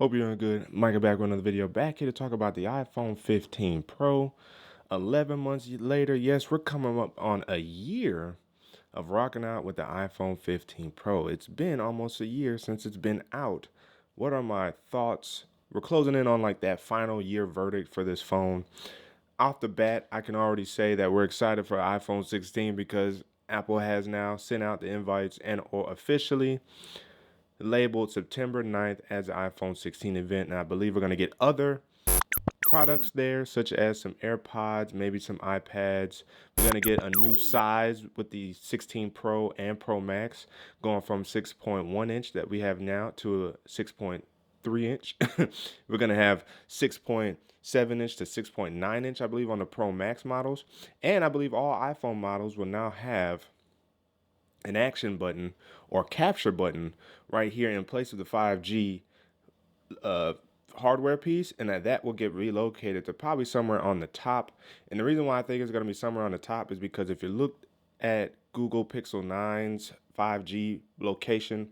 Hope you're doing good. Micah back with another video. Back here to talk about the iPhone 15 Pro. 11 months later, yes, we're coming up on a year of rocking out with the iPhone 15 Pro. It's been almost a year since it's been out. What are my thoughts? We're closing in on like that final year verdict for this phone. Off the bat, I can already say that we're excited for iPhone 16 because Apple has now sent out the invites and or officially labeled September 9th as the iPhone 16 event. And I believe we're going to get other products there, such as some AirPods, maybe some iPads. We're going to get a new size with the 16 Pro and Pro Max, going from 6.1 inch that we have now to a 6.3 inch. We're going to have 6.7 inch to 6.9 inch, I believe, on the Pro Max models. And I believe all iPhone models will now have an action button or capture button right here in place of the 5G hardware piece, and that will get relocated to probably somewhere on the top. And the reason why I think it's going to be somewhere on the top is because if you look at Google Pixel 9's 5G location,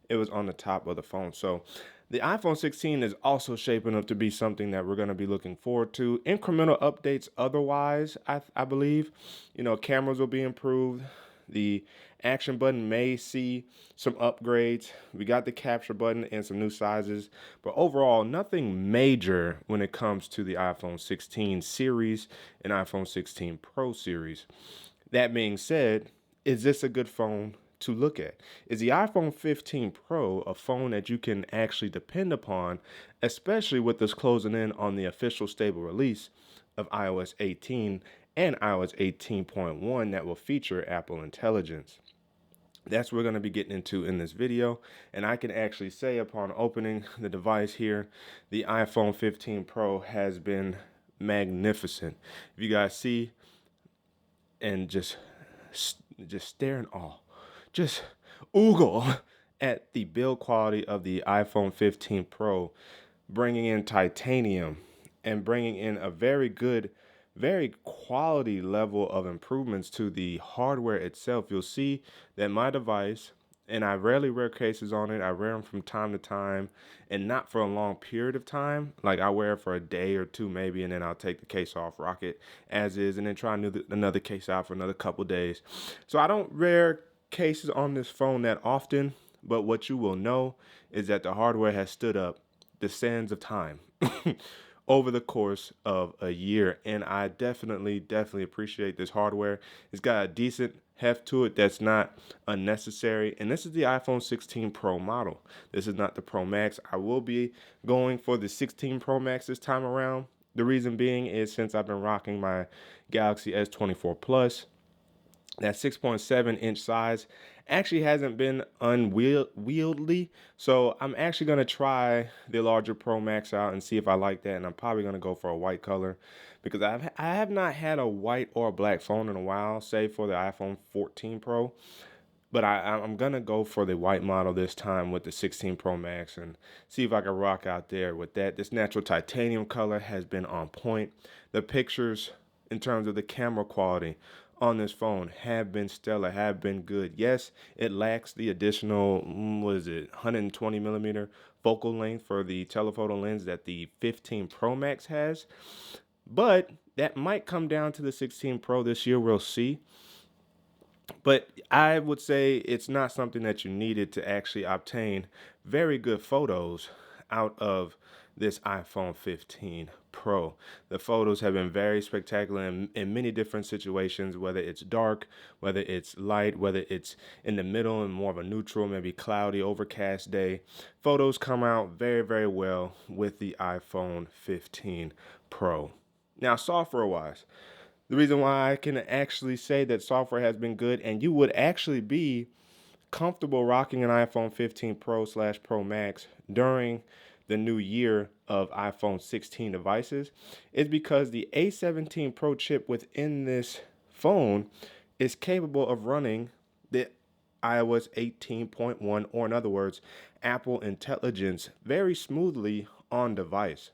it was on the top of the phone. So the iPhone 16 is also shaping up to be something that we're going to be looking forward to. Incremental updates otherwise, I believe. Cameras will be improved. The action button may see some upgrades. We got the capture button and some new sizes, but overall, nothing major when it comes to the iPhone 16 series and iPhone 16 Pro series. That being said, is this a good phone to look at? Is the iPhone 15 Pro a phone that you can actually depend upon, especially with this closing in on the official stable release of iOS 18 and iOS 18.1 that will feature Apple Intelligence? That's what we're going to be getting into in this video. And I can actually say upon opening the device here, the iPhone 15 Pro has been magnificent. If you guys see and just stare in awe, just oogle at the build quality of the iPhone 15 Pro, bringing in titanium and bringing in a very good, very quality level of improvements to the hardware itself. You'll see that my device, and I rarely wear cases on it. I wear them from time to time and not for a long period of time. Like I wear it for a day or two maybe, and then I'll take the case off, rock it as is, and then try another case out for another couple days. So I don't wear cases on this phone that often, but what you will know is that the hardware has stood up the sands of time over the course of a year. And I definitely appreciate this hardware. It's got a decent heft to it that's not unnecessary. And this is the iPhone 16 Pro model. This is not the Pro Max. I will be going for the 16 Pro Max this time around. The reason being is since I've been rocking my Galaxy S24 Plus, that 6.7 inch size actually hasn't been unwieldy. So I'm actually going to try the larger Pro Max out and see if I like that. And I'm probably going to go for a white color because I have not had a white or a black phone in a while, save for the iPhone 14 Pro. But I'm going to go for the white model this time with the 16 Pro Max and see if I can rock out there with that. This natural titanium color has been on point. The pictures in terms of the camera quality on this phone have been stellar, have been good. Yes, it lacks the additional, 120 millimeter focal length for the telephoto lens that the 15 Pro Max has, but that might come down to the 16 Pro this year. We'll see. But I would say it's not something that you needed to actually obtain very good photos out of this iPhone 15 Pro. The photos have been very spectacular in many different situations, whether it's dark, whether it's light, whether it's in the middle and more of a neutral, maybe cloudy, overcast day. Photos come out very well with the iPhone 15 Pro. Now, software-wise, the reason why I can actually say that software has been good and you would actually be comfortable rocking an iPhone 15 Pro/Pro Max during the new year of iPhone 16 devices is because the A17 Pro chip within this phone is capable of running the iOS 18.1, or in other words, Apple Intelligence, very smoothly on device.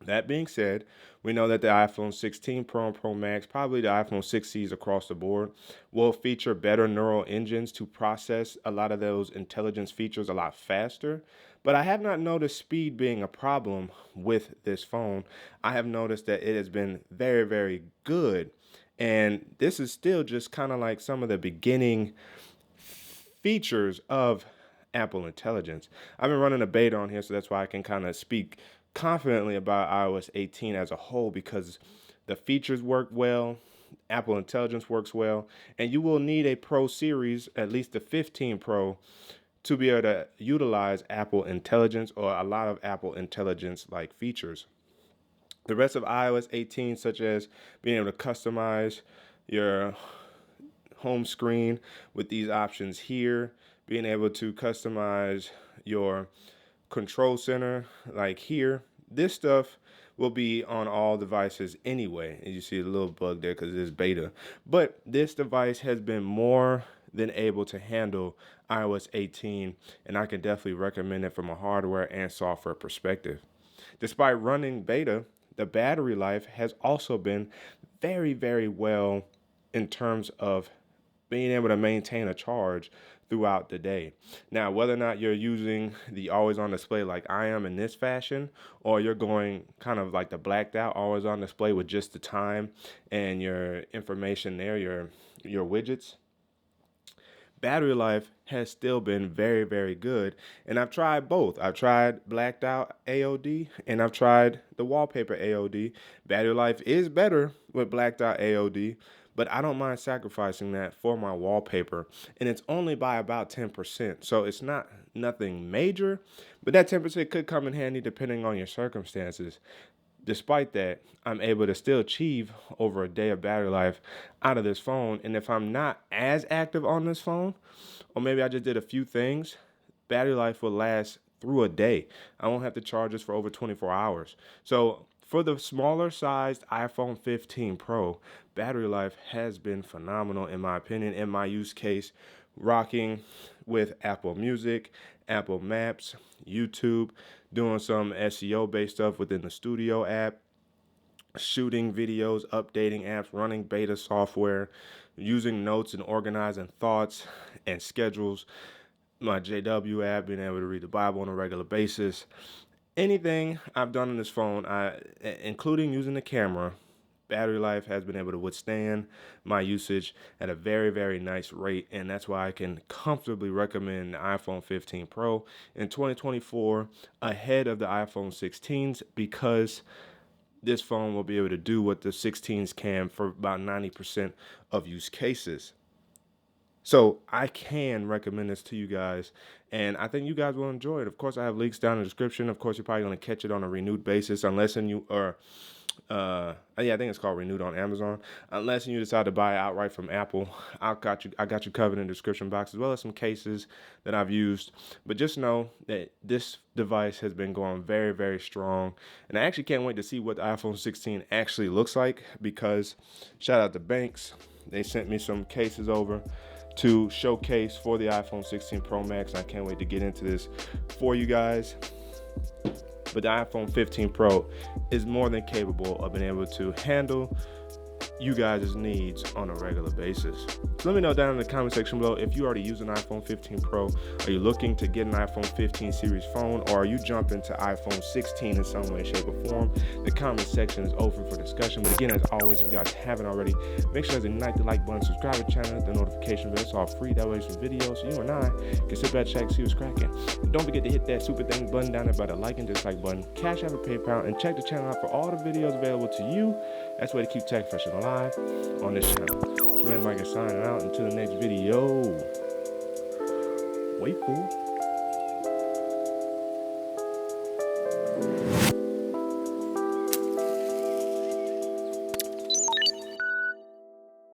That being said, we know that the iPhone 16 Pro and Pro Max, probably the iPhone 6Cs across the board, will feature better neural engines to process a lot of those intelligence features a lot faster. But I have not noticed speed being a problem with this phone. I have noticed that it has been very, very good. And this is still just kind of like some of the beginning features of Apple Intelligence. I've been running a beta on here, so that's why I can kind of speak confidently about iOS 18 as a whole because the features work well, Apple Intelligence works well, and you will need a Pro series, at least the 15 Pro, to be able to utilize Apple Intelligence or a lot of Apple Intelligence like features. The rest of iOS 18, such as being able to customize your home screen with these options here, being able to customize your control center like here. This stuff will be on all devices anyway. And you see a little bug there because it is beta. But this device has been more than able to handle iOS 18, and I can definitely recommend it from a hardware and software perspective. Despite running beta, the battery life has also been very, very well in terms of being able to maintain a charge throughout the day. Now, whether or not you're using the always on display like I am in this fashion, or you're going kind of like the blacked out always on display with just the time and your information there, your widgets, battery life has still been very, very good. And I've tried both. I've tried blacked out AOD and I've tried the wallpaper AOD. Battery life is better with blacked out AOD, but I don't mind sacrificing that for my wallpaper. And it's only by about 10%. So it's not nothing major, but that 10% could come in handy depending on your circumstances. Despite that, I'm able to still achieve over a day of battery life out of this phone. And if I'm not as active on this phone, or maybe I just did a few things, battery life will last through a day. I won't have to charge this for over 24 hours. So for the smaller sized iPhone 15 Pro, battery life has been phenomenal in my opinion, in my use case, rocking with Apple Music, Apple Maps, YouTube, doing some SEO based stuff within the Studio app, shooting videos, updating apps, running beta software, using notes and organizing thoughts and schedules, my JW app, being able to read the Bible on a regular basis. Anything I've done on this phone, including using the camera, battery life has been able to withstand my usage at a very, very nice rate. And that's why I can comfortably recommend the iPhone 15 Pro in 2024 ahead of the iPhone 16s because this phone will be able to do what the 16s can for about 90% of use cases. So I can recommend this to you guys, and I think you guys will enjoy it. Of course, I have links down in the description. Of course, you're probably going to catch it on a renewed basis, unless you are, yeah, I think it's called renewed on Amazon. Unless you decide to buy it outright from Apple, I got you covered in the description box, as well as some cases that I've used. But just know that this device has been going very, very strong, and I actually can't wait to see what the iPhone 16 actually looks like. Because shout out to Banks, they sent me some cases over to showcase for the iPhone 16 Pro Max. I can't wait to get into this for you guys. But the iPhone 15 Pro is more than capable of being able to handle you guys' needs on a regular basis. So let me know down in the comment section below if you already use an iPhone 15 Pro. Are you looking to get an iPhone 15 series phone, or are you jumping to iPhone 16 in some way, shape, or form? The comment section is open for discussion. But again, as always, if you guys haven't already, make sure to ignite the like button, subscribe to the channel, the notification bell. It's all free. That way it's for videos, so you and I can sit back, check, see what's cracking. And don't forget to hit that super thing button down there by the like and dislike button, Cash App or PayPal, and check the channel out for all the videos available to you. That's the way to keep tech fresh and alive on this channel. It's your man Micah signing out. Until the next video. Wait, fool.